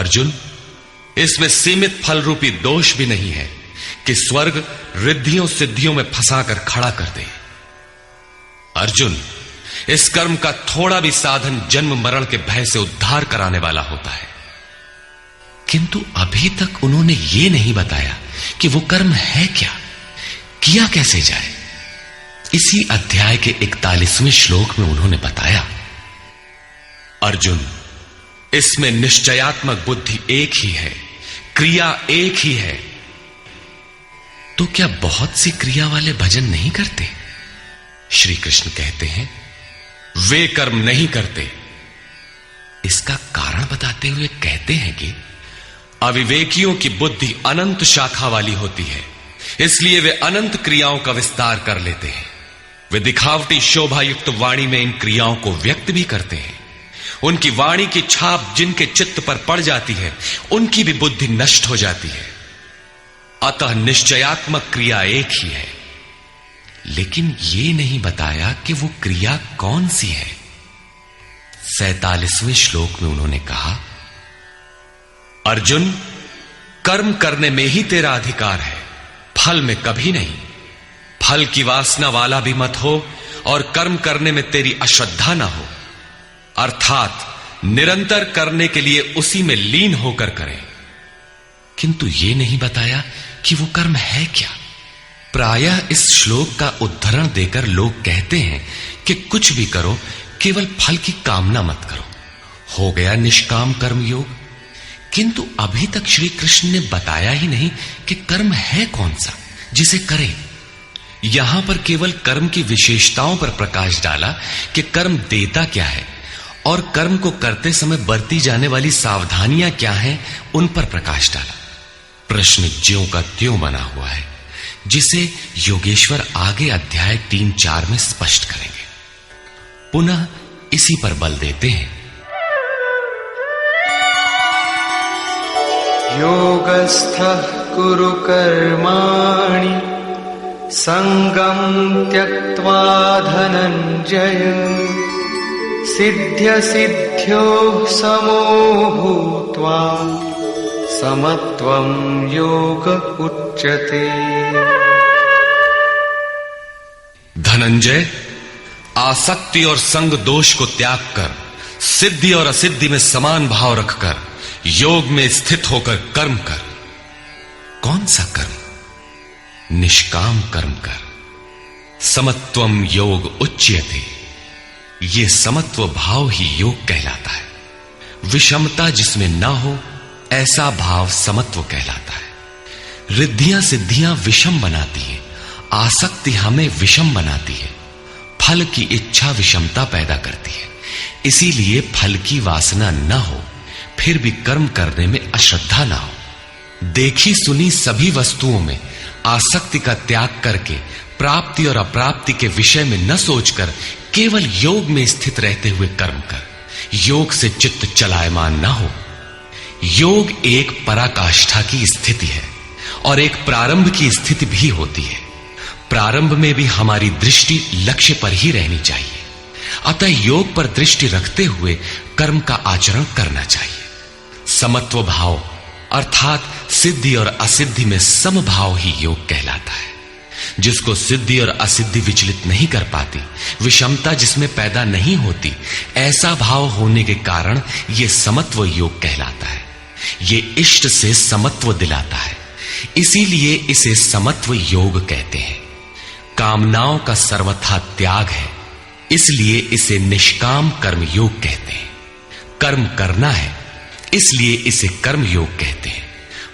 अर्जुन, इसमें सीमित फल रूपी दोष भी नहीं है कि स्वर्ग रिद्धियों सिद्धियों में फंसाकर खड़ा कर दे। अर्जुन, इस कर्म का थोड़ा भी साधन जन्म मरण के भय से उद्धार कराने वाला होता है। किंतु अभी तक उन्होंने यह नहीं बताया कि वो कर्म है क्या, किया कैसे जाए। इसी अध्याय के 41वें श्लोक में उन्होंने बताया, अर्जुन, इसमें निश्चयात्मक बुद्धि एक ही है, क्रिया एक ही है। तो क्या बहुत सी क्रिया वाले भजन नहीं करते? श्री कृष्ण कहते हैं, वे कर्म नहीं करते। इसका कारण बताते हुए कहते हैं कि अविवेकियों की बुद्धि अनंत शाखा वाली होती है, इसलिए वे अनंत क्रियाओं का विस्तार कर लेते हैं। वे दिखावटी शोभा युक्त वाणी में इन क्रियाओं को व्यक्त भी करते हैं। उनकी वाणी की छाप जिनके चित्त पर पड़ जाती है, उनकी भी बुद्धि नष्ट हो जाती है। अतः निश्चयात्मक क्रिया एक ही है। लेकिन यह नहीं बताया कि वो क्रिया कौन सी है। 47वें श्लोक में उन्होंने कहा, अर्जुन, कर्म करने में ही तेरा अधिकार है, फल में कभी नहीं। फल की वासना वाला भी मत हो और कर्म करने में तेरी अश्रद्धा ना हो, अर्थात निरंतर करने के लिए उसी में लीन होकर करें। किंतु यह नहीं बताया कि वो कर्म है क्या। प्रायः इस श्लोक का उद्धरण देकर लोग कहते हैं कि कुछ भी करो, केवल फल की कामना मत करो, हो गया निष्काम कर्म योग। किंतु अभी तक श्री कृष्ण ने बताया ही नहीं कि कर्म है कौन सा जिसे करें। यहां पर केवल कर्म की विशेषताओं पर प्रकाश डाला कि कर्म देता क्या है और कर्म को करते समय बरती जाने वाली सावधानियां क्या हैं, उन पर प्रकाश डाला। प्रश्न ज्यों का त्यों बना हुआ है, जिसे योगेश्वर आगे अध्याय 3-4 में स्पष्ट करेंगे। पुनः इसी पर बल देते हैं, योगस्थः कुरु कर्माणि संगं त्यक्त्वा धनंजय सिद्ध्य सिद्ध्योः समो भूत्वा समत्वं योग उच्यते। धनंजय, आसक्ति और संग दोष को त्याग कर सिद्धि और असिद्धि में समान भाव रखकर योग में स्थित होकर कर्म कर। कौन सा कर्म? निष्काम कर्म कर। समत्वम योग उच्यते। ये समत्व भाव ही योग कहलाता है। विषमता जिसमें ना हो, ऐसा भाव समत्व कहलाता है। रिद्धियां सिद्धियां विषम बनाती है, आसक्ति हमें विषम बनाती है, फल की इच्छा विषमता पैदा करती है। इसीलिए फल की वासना न हो, फिर भी कर्म करने में अश्रद्धा ना हो। देखी सुनी सभी वस्तुओं में आसक्ति का त्याग करके प्राप्ति और अप्राप्ति के विषय में न सोचकर केवल योग में स्थित रहते हुए कर्म कर। योग से चित्त चलायमान ना हो। योग एक पराकाष्ठा की स्थिति है और एक प्रारंभ की स्थिति भी होती है। प्रारंभ में भी हमारी दृष्टि लक्ष्य पर ही रहनी चाहिए। अतः योग पर दृष्टि रखते हुए कर्म का आचरण करना चाहिए। समत्व भाव अर्थात सिद्धि और असिद्धि में समभाव ही योग कहलाता है। जिसको सिद्धि और असिद्धि विचलित नहीं कर पाती, विषमता जिसमें पैदा नहीं होती, ऐसा भाव होने के कारण यह समत्व योग कहलाता है। यह इष्ट से समत्व दिलाता है, इसीलिए इसे समत्व योग कहते हैं। कामनाओं का सर्वथा त्याग है, इसलिए इसे निष्काम कर्म योग कहते हैं। कर्म करना है, इसलिए इसे कर्म योग कहते हैं।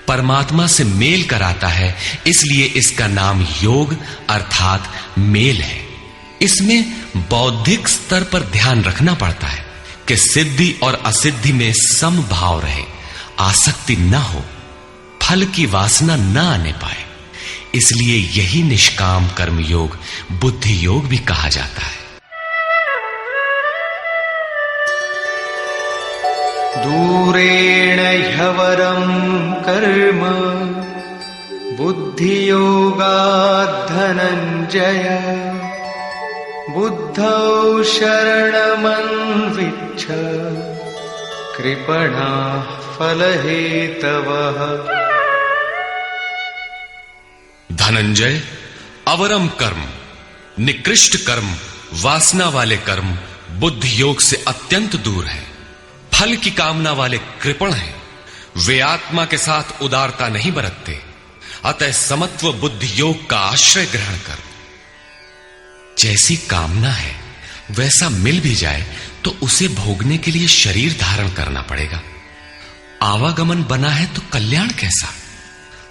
परमात्मा से मेल कराता है, इसलिए इसका नाम योग अर्थात मेल है। इसमें बौद्धिक स्तर पर ध्यान रखना पड़ता है कि सिद्धि और असिद्धि में समभाव रहे, आसक्ति न हो, फल की वासना न आने पाए। इसलिए यही निष्काम कर्म योग बुद्धि योग भी कहा जाता है। दूरेण ह्यवरं कर्म बुद्धियोगात् धनंजय बुद्धौ शरणमन्विच्छ कृपणाः फलहेतवः। धनंजय, अवरम कर्म, निकृष्ट कर्म, वासना वाले कर्म बुद्धि योग से अत्यंत दूर है। फल की कामना वाले कृपण हैं। वे आत्मा के साथ उदारता नहीं बरतते। अतः समत्व बुद्धि योग का आश्रय ग्रहण कर। जैसी कामना है वैसा मिल भी जाए तो उसे भोगने के लिए शरीर धारण करना पड़ेगा। आवागमन बना है तो कल्याण कैसा।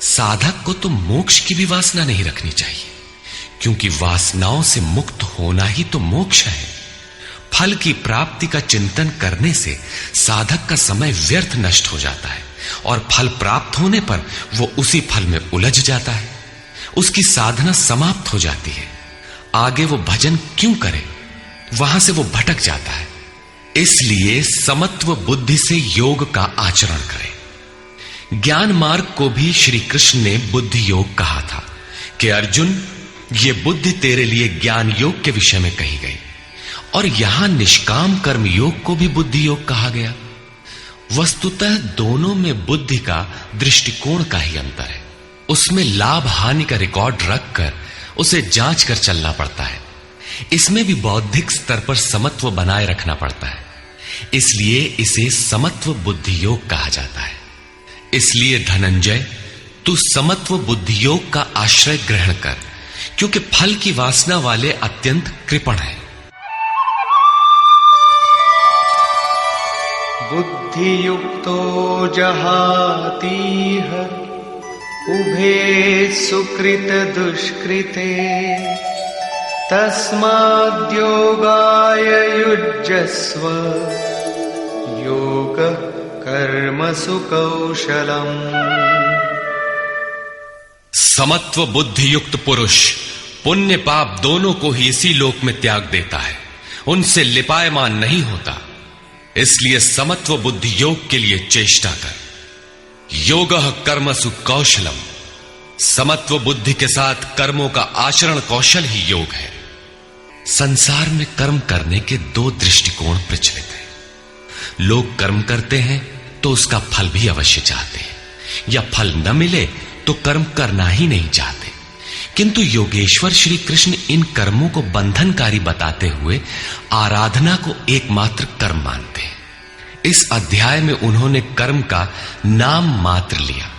साधक को तो मोक्ष की भी वासना नहीं रखनी चाहिए, क्योंकि वासनाओं से मुक्त होना ही तो मोक्ष है। फल की प्राप्ति का चिंतन करने से साधक का समय व्यर्थ नष्ट हो जाता है और फल प्राप्त होने पर वो उसी फल में उलझ जाता है। उसकी साधना समाप्त हो जाती है। आगे वो भजन क्यों करे, वहां से वो भटक जाता है। इसलिए समत्व बुद्धि से योग का आचरण करें। ज्ञान मार्ग को भी श्री कृष्ण ने बुद्धि योग कहा था कि अर्जुन, ये बुद्धि तेरे लिए ज्ञान योग के विषय में कही गई, और यहां निष्काम कर्म योग को भी बुद्धि योग कहा गया। वस्तुतः दोनों में बुद्धि का दृष्टिकोण का ही अंतर है। उसमें लाभ हानि का रिकॉर्ड रखकर उसे जांच कर चलना पड़ता है। इसमें भी बौद्धिक स्तर पर समत्व बनाए रखना पड़ता है। इसलिए इसे समत्व बुद्धि योग कहा जाता है। इसलिए धनंजय, तू समत्व बुद्धि योग का आश्रय ग्रहण कर, क्योंकि फल की वासना वाले अत्यंत कृपण हैं। बुद्धियुक्तो जहातीह उभे सुकृत दुष्कृते तस्माद्योगाय युज्यस्व योग कर्मसु कौशलम्। समत्व बुद्धि युक्त पुरुष पुण्य पाप दोनों को ही इसी लोक में त्याग देता है, उनसे लिपायमान नहीं होता। इसलिए समत्व बुद्धि योग के लिए चेष्टा कर। योगः कर्मसु कौशलम। समत्व बुद्धि के साथ कर्मों का आचरण कौशल ही योग है। संसार में कर्म करने के दो दृष्टिकोण प्रचलित हैं। लोग कर्म करते हैं तो उसका फल भी अवश्य चाहते हैं, या फल न मिले तो कर्म करना ही नहीं चाहते। किंतु योगेश्वर श्री कृष्ण इन कर्मों को बंधनकारी बताते हुए आराधना को एकमात्र कर्म मानते हैं। इस अध्याय में उन्होंने कर्म का नाम मात्र लिया।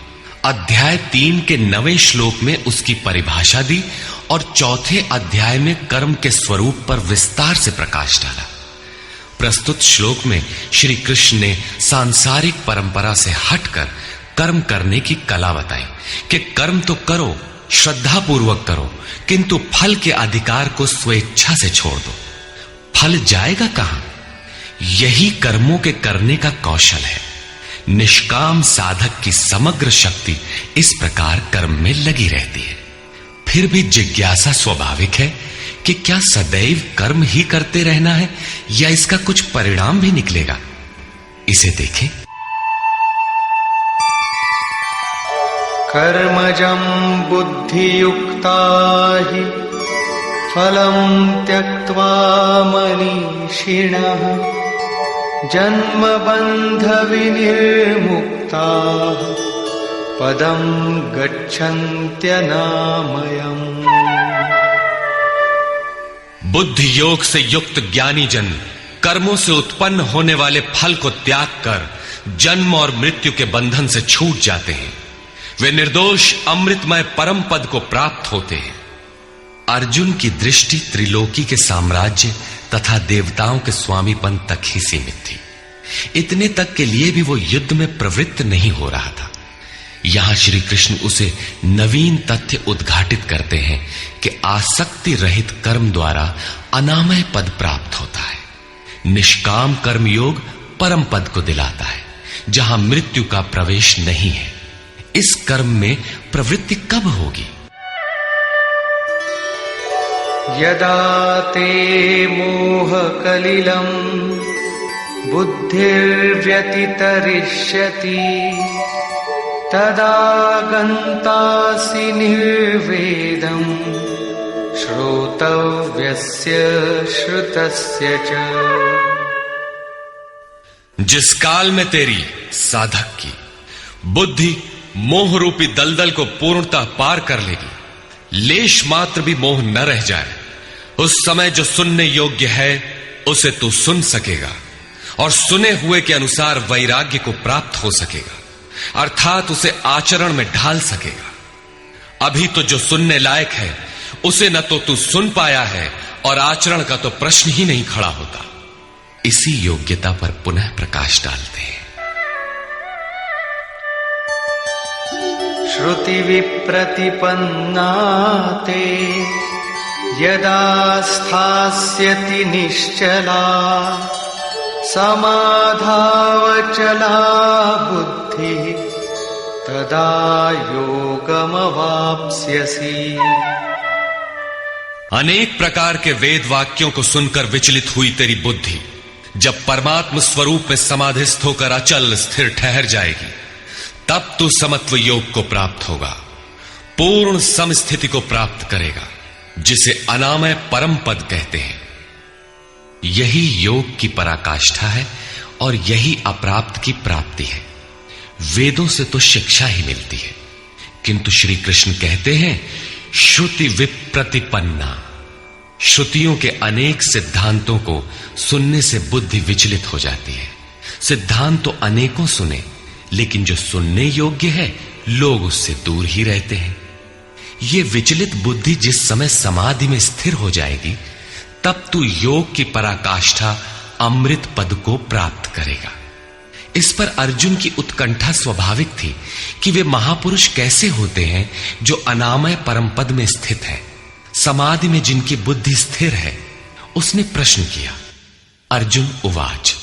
अध्याय 3 के 9वें श्लोक में उसकी परिभाषा दी और चौथे अध्याय में कर्म के स्वरूप पर विस्तार से प्रकाश डाला। प्रस्तुत श्लोक में श्री कृष्ण ने सांसारिक परंपरा से हटकर कर्म करने की कला बताई कि कर्म तो करो, श्रद्धा पूर्वक करो, किंतु फल के अधिकार को स्वेच्छा से छोड़ दो। फल जाएगा कहां? यही कर्मों के करने का कौशल है। निष्काम साधक की समग्र शक्ति इस प्रकार कर्म में लगी रहती है। फिर भी जिज्ञासा स्वाभाविक है कि क्या सदैव कर्म ही करते रहना है या इसका कुछ परिणाम भी निकलेगा। इसे देखें। कर्मजं बुद्धियुक्ता हि फलं त्यक्त्वा मनीषिणः जन्मबन्ध विनिर्मुक्ताः पदं गच्छन्त्यनामयम्। बुद्धि योग से युक्त ज्ञानी जन कर्मों से उत्पन्न होने वाले फल को त्याग कर जन्म और मृत्यु के बंधन से छूट जाते हैं। वे निर्दोष अमृतमय परम पद को प्राप्त होते हैं। अर्जुन की दृष्टि त्रिलोकी के साम्राज्य तथा देवताओं के स्वामीपन तक ही सीमित थी। इतने तक के लिए भी वो युद्ध में प्रवृत्त नहीं हो रहा था। यहां श्री कृष्ण उसे नवीन तथ्य उद्घाटित करते हैं कि आसक्ति रहित कर्म द्वारा अनामय पद प्राप्त होता है। निष्काम कर्म योग परम पद को दिलाता है, जहां मृत्यु का प्रवेश नहीं है। इस कर्म में प्रवृत्ति कब होगी? यदा ते मोह कलिलं बुद्धिर्व्यतितरिष्यति तदा गन्तासि निर्वेदं श्रोतव्यस्य श्रुतस्य च। जिस काल में तेरी साधक की बुद्धि मोह रूपी दलदल को पूर्णतः पार कर लेगी, लेश मात्र भी मोह न रह जाए, उस समय जो सुनने योग्य है उसे तू सुन सकेगा और सुने हुए के अनुसार वैराग्य को प्राप्त हो सकेगा, अर्थात उसे आचरण में ढाल सकेगा। अभी तो जो सुनने लायक है उसे न तो तू सुन पाया है और आचरण का तो प्रश्न ही नहीं खड़ा होता। इसी योग्यता पर पुनः प्रकाश डालते हैं। श्रुति विप्रतिपन्ना ते यदा स्थास्यति निश्चला समाधावचला बुद्धि तदा योगमवाप्स्यसि। अनेक प्रकार के वेद वाक्यों को सुनकर विचलित हुई तेरी बुद्धि जब परमात्म स्वरूप में समाधिस्थ होकर अचल स्थिर ठहर जाएगी, तब तू समत्व योग को प्राप्त होगा, पूर्ण समस्थिति को प्राप्त करेगा, जिसे अनामय परम पद कहते हैं। यही योग की पराकाष्ठा है और यही अप्राप्त की प्राप्ति है। वेदों से तो शिक्षा ही मिलती है, किंतु श्री कृष्ण कहते हैं श्रुति विप्रतिपन्ना। श्रुतियों के अनेक सिद्धांतों को सुनने से बुद्धि विचलित हो जाती है। सिद्धांत तो अनेकों सुने, लेकिन जो सुनने योग्य है लोग उससे दूर ही रहते हैं। ये विचलित बुद्धि जिस समय समाधि में स्थिर हो जाएगी, तब तू योग की पराकाष्ठा अमृत पद को प्राप्त करेगा। इस पर अर्जुन की उत्कंठा स्वाभाविक थी कि वे महापुरुष कैसे होते हैं जो अनामय परम पद में स्थित है, समाधि में जिनकी बुद्धि स्थिर है। उसने प्रश्न किया। अर्जुन उवाच,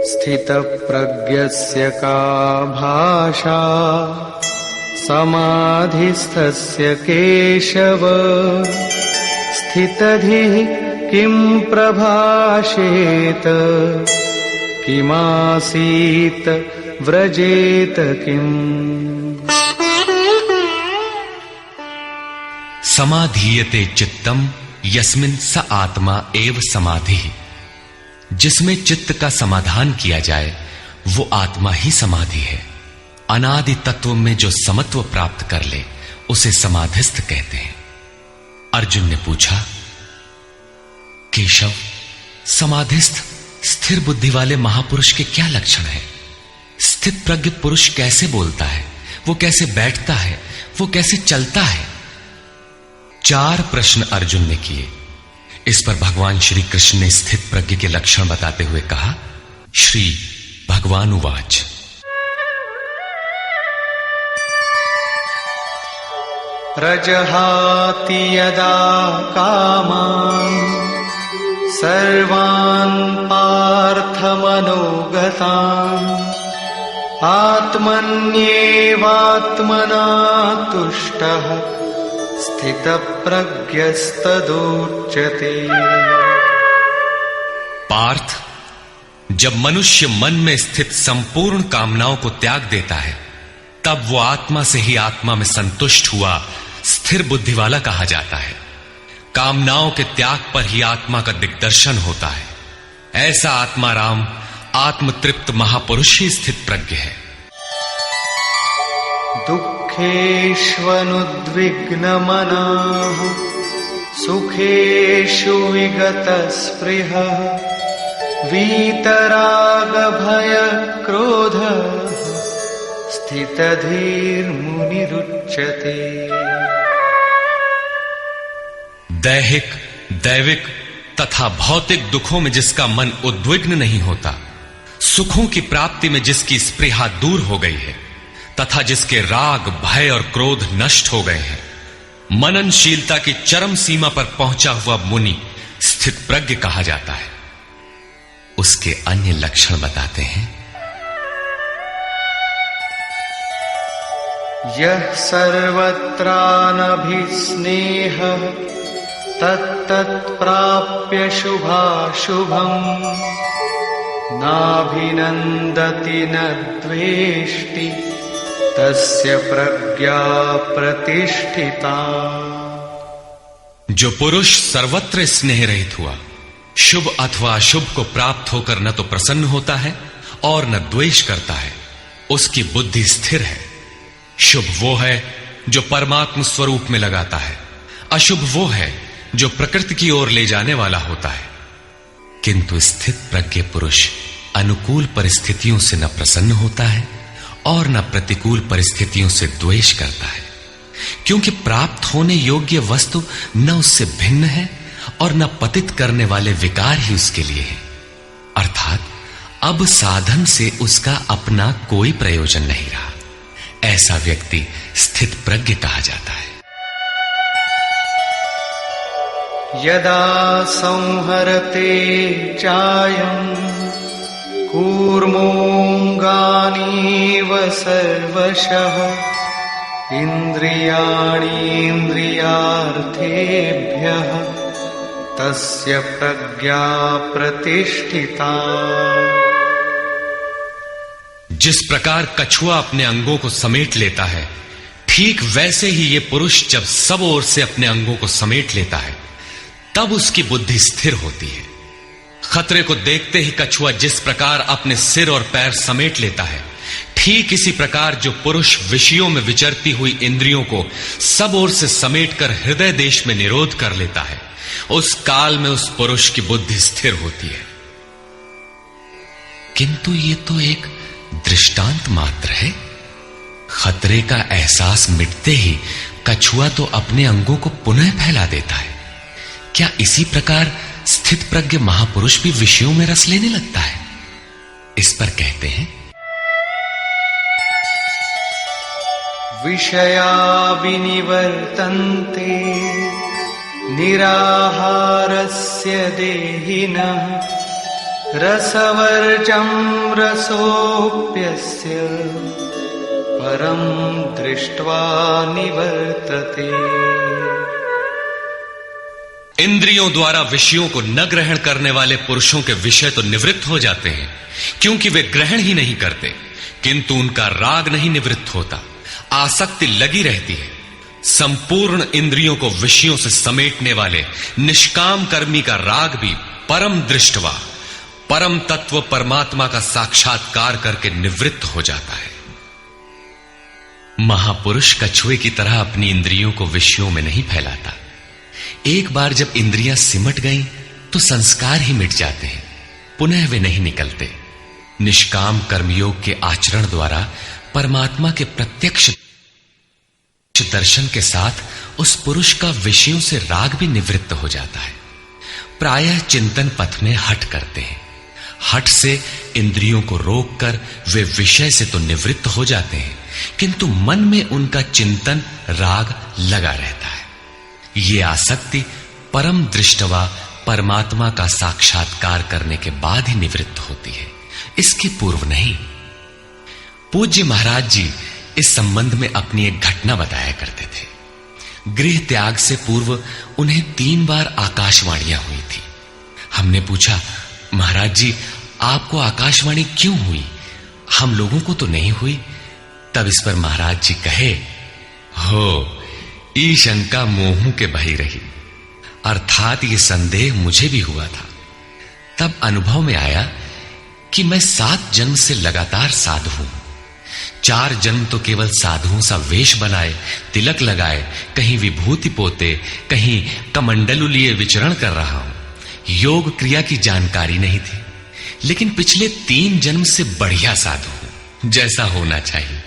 स्थितप्रज्ञस्य का भाषा समाधिस्थस्य केशव स्थितधिः किं प्रभाषेत किमासीत व्रजेत किम्। समाधीयते चित्तम यस्मिन् स आत्मा एव समाधिः। जिसमें चित्त का समाधान किया जाए वो आत्मा ही समाधि है। अनादि तत्व में जो समत्व प्राप्त कर ले उसे समाधिस्थ कहते हैं। अर्जुन ने पूछा, केशव, समाधिस्थ स्थिर बुद्धि वाले महापुरुष के क्या लक्षण हैं? स्थित प्रज्ञ पुरुष कैसे बोलता है, वो कैसे बैठता है, वो कैसे चलता है? 4 प्रश्न अर्जुन ने किए। इस पर भगवान श्री कृष्ण ने स्थित प्रज्ञ के लक्षण बताते हुए कहा। श्री भगवान उवाच, प्रजहाति यदा कामान् सर्वान् पार्थमनोगतान् आत्मन्येवात्मना तुष्टः स्थितप्रज्ञस्तदुच्यते। पार्थ, जब मनुष्य मन में स्थित संपूर्ण कामनाओं को त्याग देता है, तब वो आत्मा से ही आत्मा में संतुष्ट हुआ स्थिर बुद्धि वाला कहा जाता है। कामनाओं के त्याग पर ही आत्मा का दिग्दर्शन होता है। ऐसा आत्माराम आत्मतृप्त महापुरुष ही स्थित प्रज्ञ है। दुःखेष्वनुद्विग्नमनाः सुखेषु विगतस्पृहः वीतरागभयक्रोधः स्थितधीर्मुनिरुच्यते। दैहिक, दैविक तथा भौतिक दुखों में जिसका मन उद्विग्न नहीं होता, सुखों की प्राप्ति में जिसकी स्पृहा दूर हो गई है तथा जिसके राग, भय और क्रोध नष्ट हो गए हैं, मननशीलता की चरम सीमा पर पहुंचा हुआ मुनि स्थित प्रज्ञ कहा जाता है। उसके अन्य लक्षण बताते हैं। यः सर्वत्रानभिस्नेहः तत्तत्प्राप्य शुभाशुभम् नाभिनन्दति न द्वेष्टि तस्य प्रज्ञा प्रतिष्ठिता। जो पुरुष सर्वत्र स्नेह रहित हुआ, शुभ अथवा अशुभ को प्राप्त होकर न तो प्रसन्न होता है और न द्वेष करता है, उसकी बुद्धि स्थिर है। शुभ वो है जो परमात्म स्वरूप में लगाता है, अशुभ वो है जो प्रकृति की ओर ले जाने वाला होता है। किंतु स्थित प्रज्ञ पुरुष अनुकूल परिस्थितियों से न प्रसन्न होता है और न प्रतिकूल परिस्थितियों से द्वेष करता है, क्योंकि प्राप्त होने योग्य वस्तु न उससे भिन्न है और न पतित करने वाले विकार ही उसके लिए है। अर्थात अब साधन से उसका अपना कोई प्रयोजन नहीं रहा। ऐसा व्यक्ति स्थित प्रज्ञ कहा जाता है। यदा संहरते चायं कूर्मोऽङ्गानीव सर्वशः इन्द्रियाणीन्द्रियार्थेभ्यः तस्य प्रज्ञा प्रतिष्ठिता। जिस प्रकार कछुआ अपने अंगों को समेट लेता है, ठीक वैसे ही ये पुरुष जब सब ओर से अपने अंगों को समेट लेता है, तब उसकी बुद्धि स्थिर होती है। खतरे को देखते ही कछुआ जिस प्रकार अपने सिर और पैर समेट लेता है, ठीक इसी प्रकार जो पुरुष विषयों में विचरती हुई इंद्रियों को सब ओर से समेटकर हृदय देश में निरोध कर लेता है, उस काल में उस पुरुष की बुद्धि स्थिर होती है। किंतु ये तो एक दृष्टांत मात्र है। खतरे का एहसास मिटते ही कछुआ तो अपने अंगों को पुनः फैला देता है। क्या इसी प्रकार स्थित प्रज्ञ महापुरुष भी विषयों में रस लेने लगता है? इस पर कहते हैं, विषया विनिवर्तन्ते निराहारस्य देहिनः रसवर्जं रसोऽप्यस्य परं दृष्ट्वा निवर्तते। इंद्रियों द्वारा विषयों को न ग्रहण करने वाले पुरुषों के विषय तो निवृत्त हो जाते हैं, क्योंकि वे ग्रहण ही नहीं करते, किंतु उनका राग नहीं निवृत्त होता, आसक्ति लगी रहती है। संपूर्ण इंद्रियों को विषयों से समेटने वाले निष्काम कर्मी का राग भी परम दृष्टवा, परम तत्व परमात्मा का साक्षात्कार करके निवृत्त हो जाता है। महापुरुष कछुए की तरह अपनी इंद्रियों को विषयों में नहीं फैलाता। एक बार जब इंद्रियां सिमट गईं, तो संस्कार ही मिट जाते हैं, पुनः वे नहीं निकलते। निष्काम कर्मयोग के आचरण द्वारा परमात्मा के प्रत्यक्ष दर्शन के साथ उस पुरुष का विषयों से राग भी निवृत्त हो जाता है। प्रायः चिंतन पथ में हठ करते हैं। हठ से इंद्रियों को रोककर वे विषय से तो निवृत्त हो जाते हैं, किंतु मन में उनका चिंतन राग लगा रहता है। ये आसक्ति परम दृष्टवा परमात्मा का साक्षात्कार करने के बाद ही निवृत्त होती है, इसके पूर्व नहीं। पूज्य महाराज जी इस संबंध में अपनी एक घटना बताया करते थे। गृह त्याग से पूर्व उन्हें 3 बार आकाशवाणियां हुई थी। हमने पूछा, महाराज जी आपको आकाशवाणी क्यों हुई, हम लोगों को तो नहीं हुई? तब इस पर महाराज जी कहे, हो ई शंका मोहू के बही रही, अर्थात ये संदेह मुझे भी हुआ था। तब अनुभव में आया कि मैं 7 जन्म से लगातार साधु हूं। 4 जन्म तो केवल साधुओं सा वेश बनाए, तिलक लगाए, कहीं विभूति पोते, कहीं कमंडलू लिए विचरण कर रहा हूं। योग क्रिया की जानकारी नहीं थी, लेकिन पिछले 3 जन्म से बढ़िया साधु हूं, जैसा होना चाहिए।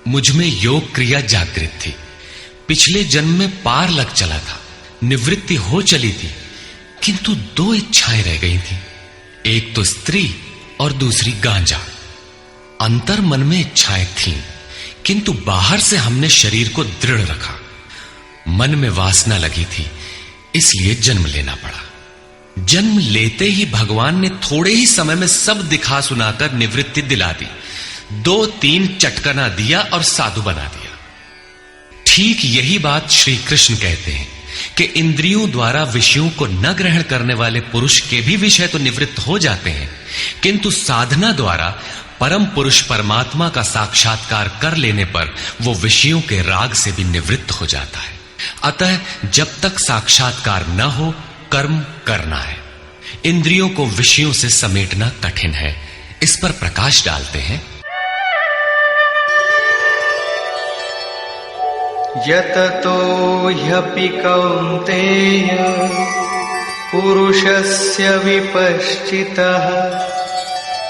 मुझ में योग क्रिया जागृत थी। पिछले जन्म में पार लग चला था, निवृत्ति हो चली थी, किंतु 2 इच्छाएं रह गई थी, एक तो स्त्री और दूसरी गांजा। अंतर मन में इच्छाएं थीं, किंतु बाहर से हमने शरीर को दृढ़ रखा। मन में वासना लगी थी, इसलिए जन्म लेना पड़ा। जन्म लेते ही भगवान ने थोड़े ही समय में सब दिखा सुनाकर निवृत्ति दिला दी। 2-3 चटकना दिया और साधु बना दिया। ठीक यही बात श्री कृष्ण कहते हैं कि इंद्रियों द्वारा विषयों को न ग्रहण करने वाले पुरुष के भी विषय तो निवृत्त हो जाते हैं, किंतु साधना द्वारा परम पुरुष परमात्मा का साक्षात्कार कर लेने पर वो विषयों के राग से भी निवृत्त हो जाता है। अतः जब तक साक्षात्कार न हो कर्म करना है। इंद्रियों को विषयों से समेटना कठिन है। इस पर प्रकाश डालते हैं। यततो ह्यपि कौन्तेय पुरुषस्य विपश्चितः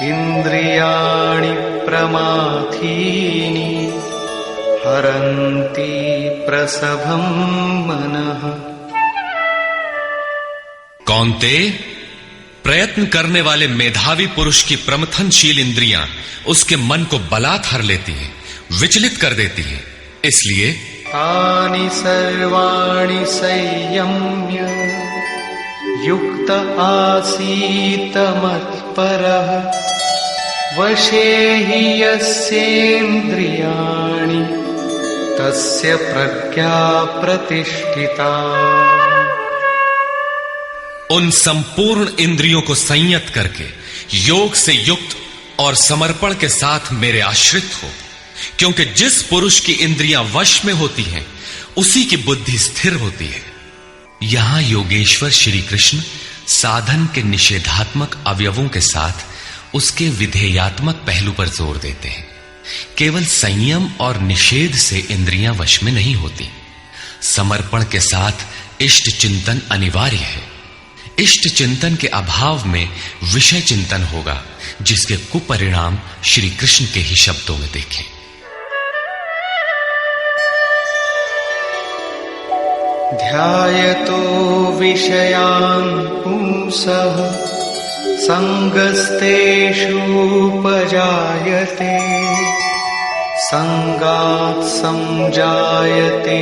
इंद्रियाणि प्रमाथीनि हरन्ति प्रसभं मनः। कौन्तेय, प्रयत्न करने वाले मेधावी पुरुष की प्रमथनशील इंद्रियां उसके मन को बलात् हर लेती हैं, विचलित कर देती हैं। इसलिए तानि सर्वाणि संयम्य युक्त आसीत मत्परः वशे हि यस्येन्द्रियाणि तस्य प्रज्ञा प्रतिष्ठिता। उन संपूर्ण इंद्रियों को संयत करके योग से युक्त और समर्पण के साथ मेरे आश्रित हो, क्योंकि जिस पुरुष की इंद्रियां वश में होती हैं उसी की बुद्धि स्थिर होती है। यहां योगेश्वर श्री कृष्ण साधन के निषेधात्मक अवयवों के साथ उसके विधेयात्मक पहलू पर जोर देते हैं। केवल संयम और निषेध से इंद्रियां वश में नहीं होती। समर्पण के साथ इष्ट चिंतन अनिवार्य है। इष्ट चिंतन के अभाव में विषय चिंतन होगा, जिसके कुपरिणाम श्री कृष्ण के ही शब्दों में देखें। ध्यायतो विषयान् पुंसः संगस्तेषूपजायते संगात् संजायते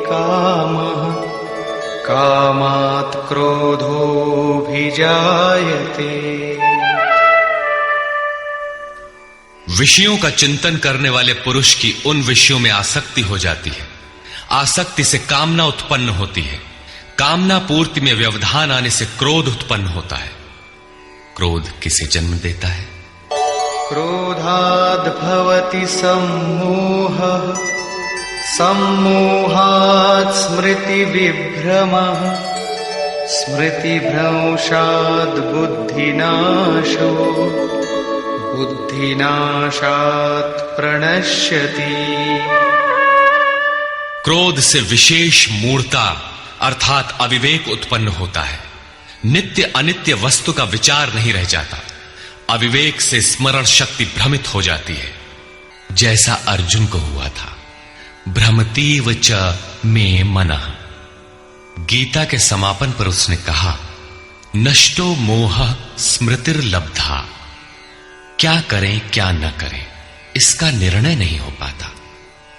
कामः कामात् क्रोधोऽभिजायते। विषयों का चिंतन करने वाले पुरुष की उन विषयों में आसक्ति हो जाती है। आसक्ति से कामना उत्पन्न होती है। कामना पूर्ति में व्यवधान आने से क्रोध उत्पन्न होता है। क्रोध किसे जन्म देता है? क्रोधाद् भवति सम्मोहः सम्मोहात् स्मृति विभ्रमः स्मृतिभ्रंशात् बुद्धिनाशो बुद्धिनाशात् प्रणश्यति। क्रोध से विशेष मूढ़ता अर्थात अविवेक उत्पन्न होता है। नित्य अनित्य वस्तु का विचार नहीं रह जाता। अविवेक से स्मरण शक्ति भ्रमित हो जाती है, जैसा अर्जुन को हुआ था। भ्रमतीव च मे मनः। गीता के समापन पर उसने कहा, नष्टो मोह स्मृतिर्लब्धा। क्या करें क्या न करें इसका निर्णय नहीं हो पाता।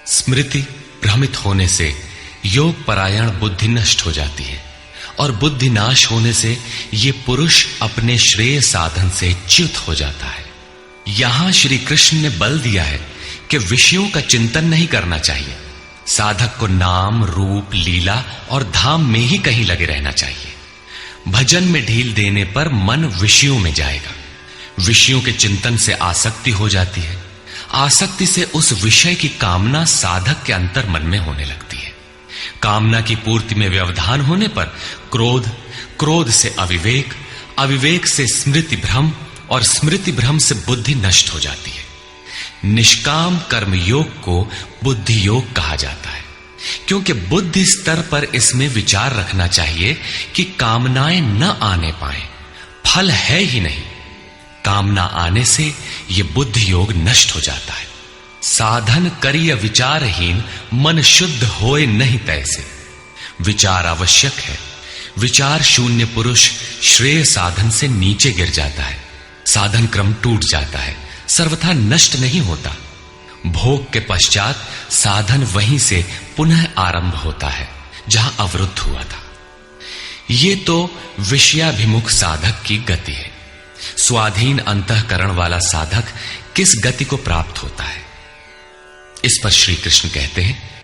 स्मृति भ्रमित होने से योग परायण बुद्धि नष्ट हो जाती है, और बुद्धि नाश होने से ये पुरुष अपने श्रेय साधन से च्युत हो जाता है। यहां श्री कृष्ण ने बल दिया है कि विषयों का चिंतन नहीं करना चाहिए। साधक को नाम रूप लीला और धाम में ही कहीं लगे रहना चाहिए। भजन में ढील देने पर मन विषयों में जाएगा। विषयों के चिंतन से आसक्ति हो जाती है। आसक्ति से उस विषय की कामना साधक के अंतर मन में होने लगती है। कामना की पूर्ति में व्यवधान होने पर क्रोध, क्रोध से अविवेक, अविवेक से स्मृति भ्रम और स्मृति भ्रम से बुद्धि नष्ट हो जाती है। निष्काम कर्म योग को बुद्धि योग कहा जाता है, क्योंकि बुद्धि स्तर पर इसमें विचार रखना चाहिए कि कामनाएं न आने पाए। फल है ही नहीं। कामना आने से यह बुद्धि योग नष्ट हो जाता है। साधन करिय विचारहीन मन शुद्ध होए नहीं तैसे। विचार आवश्यक है। विचार शून्य पुरुष श्रेय साधन से नीचे गिर जाता है। साधन क्रम टूट जाता है, सर्वथा नष्ट नहीं होता। भोग के पश्चात साधन वहीं से पुनः आरंभ होता है जहां अवरुद्ध हुआ था। ये तो विषयाभिमुख साधक की गति है। स्वाधीन अंतःकरण वाला साधक किस गति को प्राप्त होता है? इस पर श्री कृष्ण कहते हैं,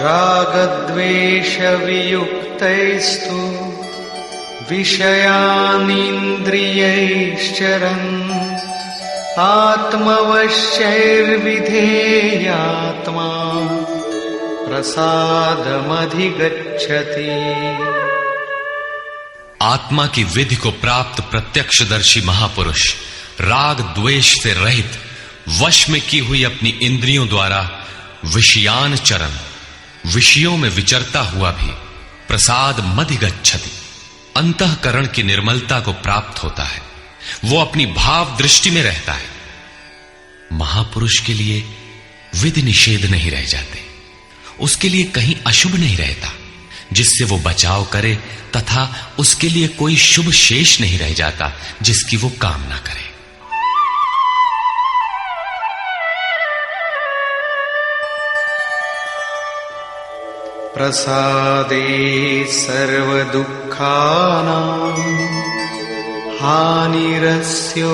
रागद्वेषवियुक्तैस्तु विषयानिन्द्रियैश्चरन् आत्मवश्यैर्विधेयात्मा प्रसादमधिगच्छति। आत्मा की विधि को प्राप्त प्रत्यक्षदर्शी महापुरुष राग द्वेष से रहित वश में की हुई अपनी इंद्रियों द्वारा विषयान चरण विषयों में विचरता हुआ भी प्रसाद मधिगच्छति अंतःकरण की निर्मलता को प्राप्त होता है। वो अपनी भाव दृष्टि में रहता है। महापुरुष के लिए विधि निषेध नहीं रह जाते, उसके लिए कहीं अशुभ नहीं रहता जिससे वो बचाव करे, तथा उसके लिए कोई शुभ शेष नहीं रह जाता जिसकी वो कामना करे। प्रसादे सर्वदुःखानां हानिरस्योपजायते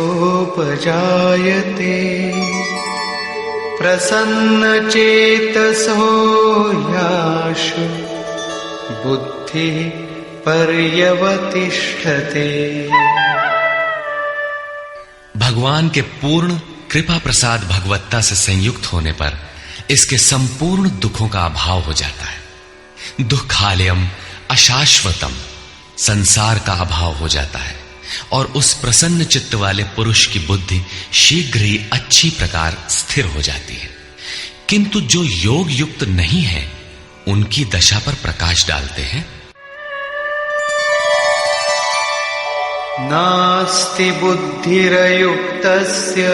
प्रसन्नचेतसो याशु बुद्धिः पर्यवतिष्ठते। भगवान के पूर्ण कृपा प्रसाद भगवत्ता से संयुक्त होने पर इसके संपूर्ण दुखों का अभाव हो जाता है। दुखालयम अशाश्वतम संसार का अभाव हो जाता है और उस प्रसन्न चित्त वाले पुरुष की बुद्धि शीघ्र ही अच्छी प्रकार स्थिर हो जाती है। किंतु जो योग युक्त नहीं है उनकी दशा पर प्रकाश डालते हैं। नास्ति बुद्धिरयुक्तस्य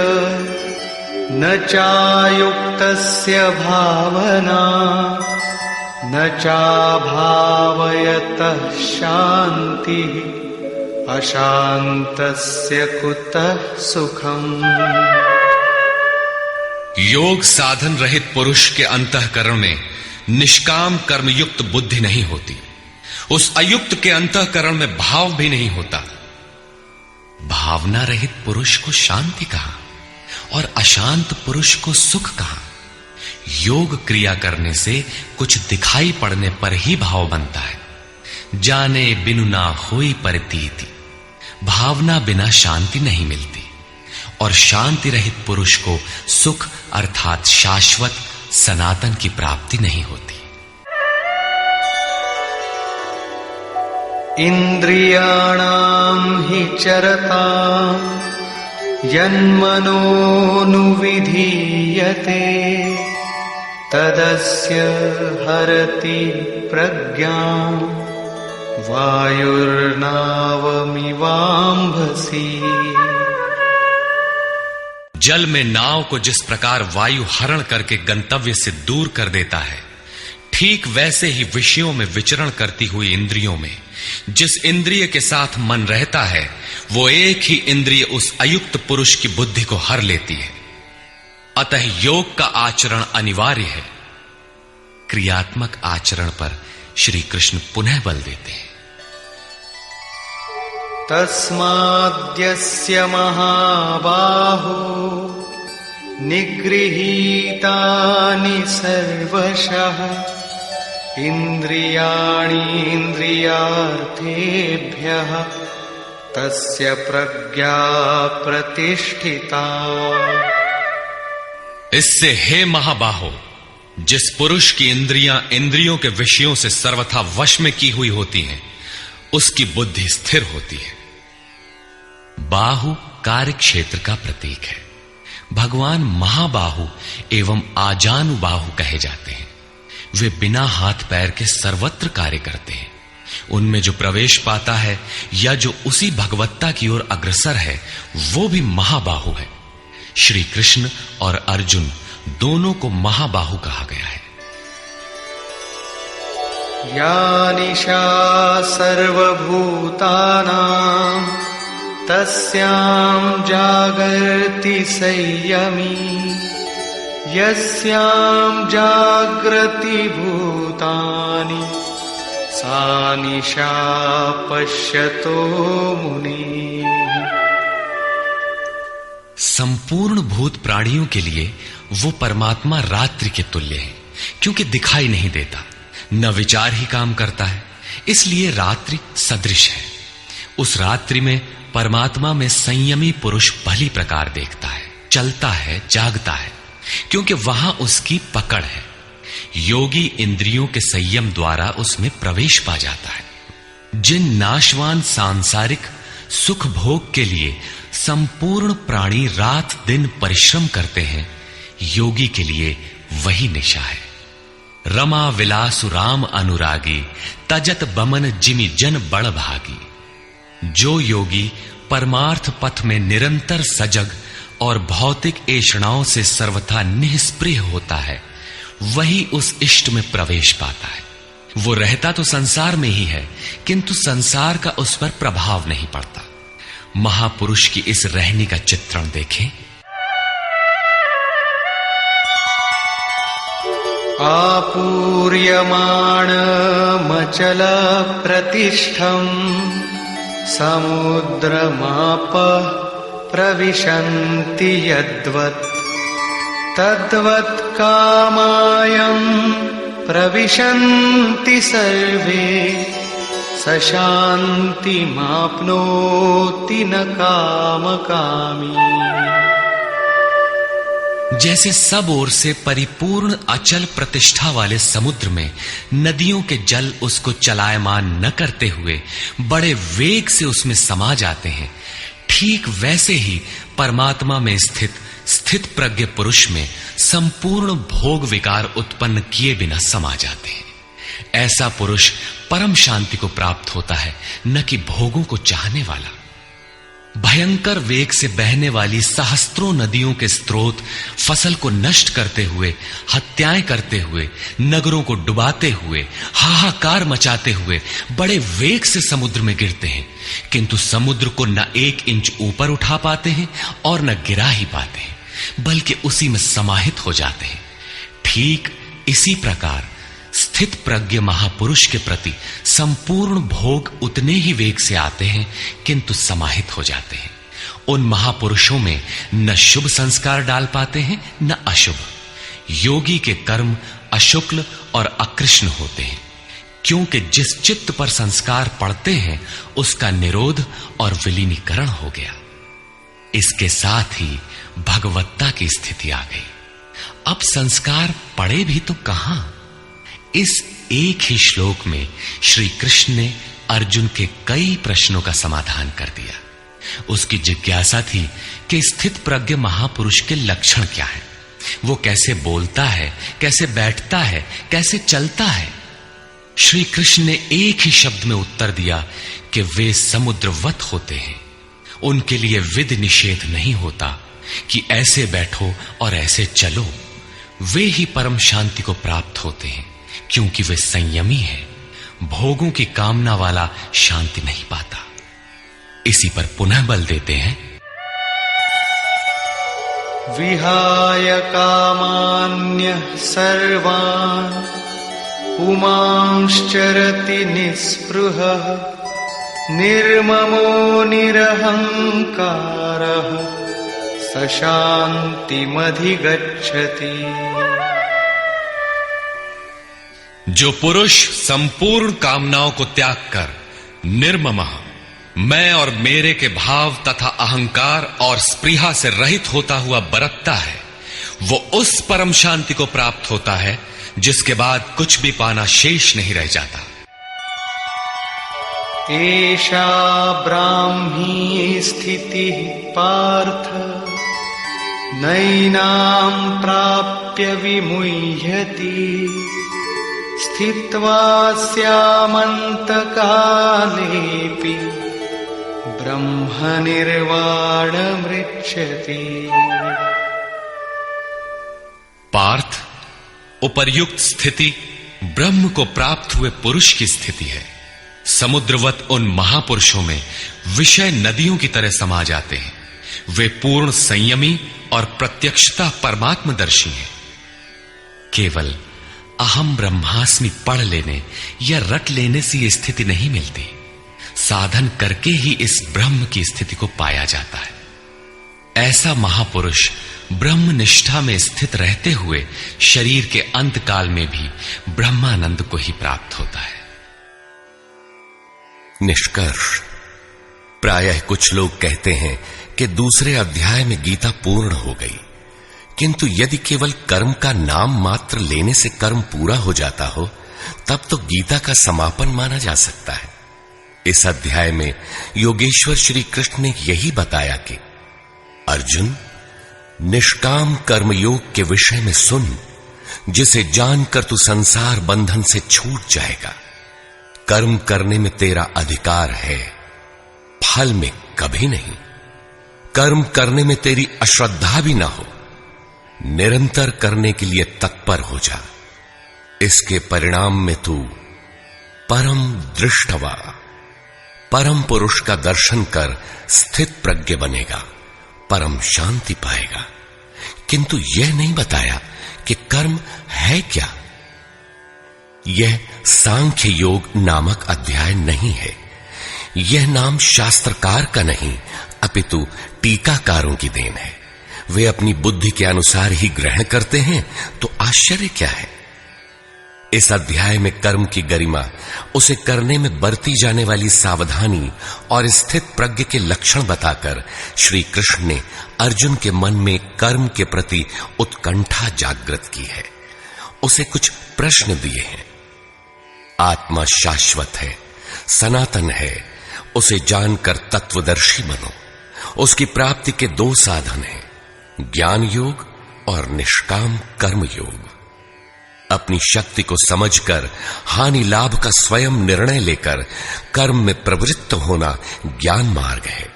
न चायुक्तस्य भावना न चाभावयतः शान्तिः अशान्तस्य कुतः सुखम्। योग साधन रहित पुरुष के अंतःकरण में निष्काम कर्मयुक्त बुद्धि नहीं होती। उस अयुक्त के अंतःकरण में भाव भी नहीं होता। भावना रहित पुरुष को शांति कहा और अशांत पुरुष को सुख कहा। योग क्रिया करने से कुछ दिखाई पड़ने पर ही भाव बनता है। जाने बिनु ना होई प्रतीति, भावना बिना शांति नहीं मिलती और शांति रहित पुरुष को सुख अर्थात शाश्वत सनातन की प्राप्ति नहीं होती। इंद्रियाणां हि चरतां यन्मनोनुविधीयते तदस्य हरति प्रज्ञां वायुर्नावमिवाम्भसि। जल में नाव को जिस प्रकार वायु हरण करके गंतव्य से दूर कर देता है, ठीक वैसे ही विषयों में विचरण करती हुई इंद्रियों में जिस इंद्रिय के साथ मन रहता है, वो एक ही इंद्रिय उस अयुक्त पुरुष की बुद्धि को हर लेती है। अतः योग का आचरण अनिवार्य है। क्रियात्मक आचरण पर श्री कृष्ण पुनः बल देते हैं। तस्माद्यस्य महाबाहो निगृहीतानि सर्वशः इन्द्रियाणीन्द्रियार्थेभ्यः तस्य प्रज्ञा प्रतिष्ठिता। इससे हे महाबाहो, जिस पुरुष की इंद्रियां इंद्रियों के विषयों से सर्वथा वश में की हुई होती हैं, उसकी बुद्धि स्थिर होती है। बाहु कार्य क्षेत्र का प्रतीक है। भगवान महाबाहु एवं आजानुबाहु कहे जाते हैं। वे बिना हाथ पैर के सर्वत्र कार्य करते हैं। उनमें जो प्रवेश पाता है या जो उसी भगवत्ता की ओर अग्रसर है, वो भी महाबाहु है। श्री कृष्ण और अर्जुन दोनों को महाबाहु कहा गया है। या निशा सर्वभूतानां तस्यां जागर्ति संयमी यस्यां जागृति भूतानि सा निशा पश्यतो मुनि। संपूर्ण भूत प्राणियों के लिए वो परमात्मा रात्रि के तुल्य है। क्योंकि दिखाई नहीं देता, न विचार ही काम करता है, इसलिए रात्रि सदृश है। उस रात्रि में परमात्मा में संयमी पुरुष भली प्रकार देखता है, चलता है, जागता है, क्योंकि वहां उसकी पकड़ है। योगी इंद्रियों के संयम द्वारा उसमें प्रवेश पा जाता है। जिन नाशवान सांसारिक सुख भोग के लिए संपूर्ण प्राणी रात दिन परिश्रम करते हैं, योगी के लिए वही निशा है। रमा विलासु राम अनुरागी, तजत बमन जिमि जन बड़ भागी। जो योगी परमार्थ पथ में निरंतर सजग और भौतिक ऐषणाओं से सर्वथा निष्प्रिय होता है, वही उस इष्ट में प्रवेश पाता है। वो रहता तो संसार में ही है, किंतु संसार का उस पर प्रभाव नहीं पड़ता। महापुरुष की इस रहनी का चित्रण देखें। आपूर्यमाणमचल प्रतिष्ठम् समुद्रमाप प्रविशन्ति यद्वत् तद्वत् कामायं प्रविशन्ति सर्वे सशान्तिमाप्नोति न कामकामी। जैसे सब ओर से परिपूर्ण अचल प्रतिष्ठा वाले समुद्र में नदियों के जल उसको चलायमान न करते हुए बड़े वेग से उसमें समा जाते हैं, ठीक वैसे ही परमात्मा में स्थित प्रज्ञ पुरुष में संपूर्ण भोग विकार उत्पन्न किए बिना समा जाते हैं। ऐसा पुरुष परम शांति को प्राप्त होता है, न कि भोगों को चाहने वाला। भयंकर वेग से बहने वाली सहस्त्रों नदियों के स्रोत फसल को नष्ट करते हुए, हत्याएं करते हुए, नगरों को डुबाते हुए, हाहाकार मचाते हुए बड़े वेग से समुद्र में गिरते हैं, किंतु समुद्र को न 1 इंच ऊपर उठा पाते हैं और न गिरा ही पाते हैं, बल्कि उसी में समाहित हो जाते हैं। ठीक इसी प्रकार स्थित प्रज्ञ महापुरुष के प्रति संपूर्ण भोग उतने ही वेग से आते हैं, किंतु समाहित हो जाते हैं। उन महापुरुषों में न शुभ संस्कार डाल पाते हैं, न अशुभ। योगी के कर्म अशुक्ल और अकृष्ण होते हैं, क्योंकि जिस चित्त पर संस्कार पड़ते हैं उसका निरोध और विलीनीकरण हो गया। इसके साथ ही भगवत्ता की स्थिति आ गई। अब संस्कार पड़े भी तो कहां? इस एक ही श्लोक में श्री कृष्ण ने अर्जुन के कई प्रश्नों का समाधान कर दिया। उसकी जिज्ञासा थी कि स्थित प्रज्ञ महापुरुष के लक्षण क्या है, वो कैसे बोलता है, कैसे बैठता है, कैसे चलता है। श्री कृष्ण ने एक ही शब्द में उत्तर दिया कि वे समुद्रवत होते हैं। उनके लिए विधि निषेध नहीं होता कि ऐसे बैठो और ऐसे चलो। वे ही परम शांति को प्राप्त होते हैं, क्योंकि वे संयमी हैं। भोगों की कामना वाला शांति नहीं पाता। इसी पर पुनः बल देते हैं। विहाय कामान्यः सर्वान् पुमांश्चरति निःस्पृहः निर्ममो निरहंकारः स शान्तिमधिगच्छति। जो पुरुष संपूर्ण कामनाओं को त्याग कर निर्ममः, मैं और मेरे के भाव तथा अहंकार और स्पृहा से रहित होता हुआ बरतता है, वो उस परम शांति को प्राप्त होता है जिसके बाद कुछ भी पाना शेष नहीं रह जाता। एषा ब्राह्मी स्थितिः पार्थ नैनां प्राप्य विमुह्यति स्थित्वा स्यामन्तकालेऽपि ब्रह्मनिर्वाणमृच्छति। पार्थ, उपर्युक्त स्थिति ब्रह्म को प्राप्त हुए पुरुष की स्थिति है। समुद्रवत उन महापुरुषों में विषय नदियों की तरह समा जाते हैं। वे पूर्ण संयमी और प्रत्यक्षता परमात्मदर्शी हैं। केवल अहम ब्रह्मास्मि पढ़ लेने या रट लेने से यह स्थिति नहीं मिलती। साधन करके ही इस ब्रह्म की स्थिति को पाया जाता है। ऐसा महापुरुष ब्रह्म निष्ठा में स्थित रहते हुए शरीर के अंत काल में भी ब्रह्मानंद को ही प्राप्त होता है। निष्कर्ष, प्रायः कुछ लोग कहते हैं कि दूसरे अध्याय में गीता पूर्ण हो गई, किंतु यदि केवल कर्म का नाम मात्र लेने से कर्म पूरा हो जाता हो तब तो गीता का समापन माना जा सकता है। इस अध्याय में योगेश्वर श्री कृष्ण ने यही बताया कि अर्जुन, निष्काम कर्मयोग के विषय में सुन, जिसे जानकर तू संसार बंधन से छूट जाएगा। कर्म करने में तेरा अधिकार है, फल में कभी नहीं। कर्म करने में तेरी अश्रद्धा भी ना हो, निरंतर करने के लिए तत्पर हो जा। इसके परिणाम में तू परम दृष्टवा, परम पुरुष का दर्शन कर स्थित प्रज्ञ बनेगा, परम शांति पाएगा। किंतु यह नहीं बताया कि कर्म है क्या। यह सांख्य योग नामक अध्याय नहीं है। यह नाम शास्त्रकार का नहीं अपितु टीकाकारों की देन है। वे अपनी बुद्धि के अनुसार ही ग्रहण करते हैं, तो आश्चर्य क्या है। इस अध्याय में कर्म की गरिमा, उसे करने में बरती जाने वाली सावधानी और स्थित प्रज्ञ के लक्षण बताकर श्री कृष्ण ने अर्जुन के मन में कर्म के प्रति उत्कंठा जागृत की है। उसे कुछ प्रश्न दिए हैं। आत्मा शाश्वत है, सनातन है, उसे जानकर तत्वदर्शी बनो। उसकी प्राप्ति के दो साधन हैं, ज्ञान योग और निष्काम कर्म योग। अपनी शक्ति को समझकर हानि लाभ का स्वयं निर्णय लेकर कर्म में प्रवृत्त होना ज्ञान मार्ग है,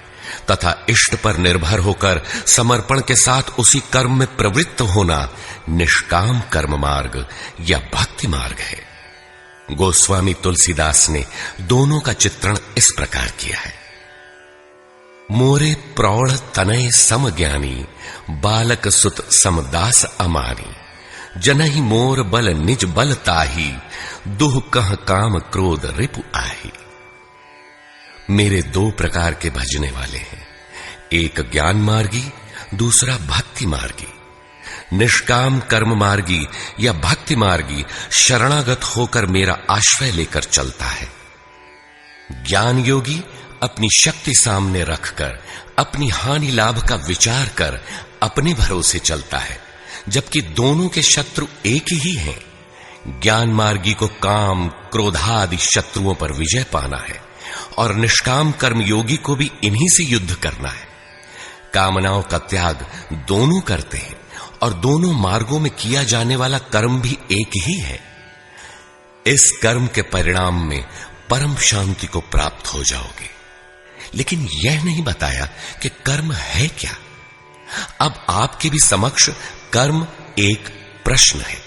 तथा इष्ट पर निर्भर होकर समर्पण के साथ उसी कर्म में प्रवृत्त होना निष्काम कर्म मार्ग या भक्ति मार्ग है। गोस्वामी तुलसीदास ने दोनों का चित्रण इस प्रकार किया है। मोरे प्रौढ़ तनय सम ज्ञानी, बालक सुत समदास अमानी। जनहि मोर बल निज बल ताही, दुह कह काम क्रोध रिपु आही। मेरे दो प्रकार के भजने वाले हैं, एक ज्ञान मार्गी, दूसरा भक्ति मार्गी। निष्काम कर्म मार्गी या भक्ति मार्गी शरणागत होकर मेरा आश्रय लेकर चलता है। ज्ञान योगी अपनी शक्ति सामने रखकर अपनी हानि लाभ का विचार कर अपने भरोसे चलता है, जबकि दोनों के शत्रु एक ही हैं। ज्ञान मार्गी को काम क्रोधादि शत्रुओं पर विजय पाना है और निष्काम कर्म योगी को भी इन्हीं से युद्ध करना है। कामनाओं का त्याग दोनों करते हैं और दोनों मार्गों में किया जाने वाला कर्म भी एक ही है। इस कर्म के परिणाम में परम शांति को प्राप्त हो जाओगे। लेकिन यह नहीं बताया कि कर्म है क्या। अब आपके भी समक्ष कर्म एक प्रश्न है।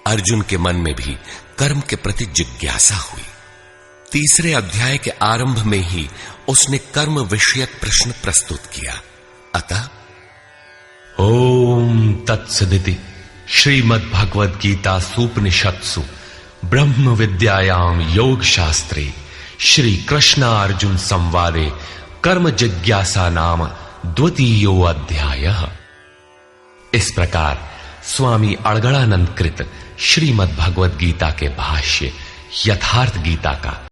अर्जुन के मन में भी कर्म के प्रति जिज्ञासा हुई। तीसरे अध्याय के आरंभ में ही उसने कर्म विषयक प्रश्न प्रस्तुत किया। अतः ओम तत्सदिति श्रीमद् भगवद गीता सूपनिषत्सु ब्रह्म विद्यायाम योग शास्त्रे श्री कृष्णार्जुन संवादे कर्म जिज्ञासा नाम द्वितीयो अध्यायः। इस प्रकार स्वामी अड़गड़ानंद कृत श्रीमद् भगवद गीता के भाष्य यथार्थ गीता का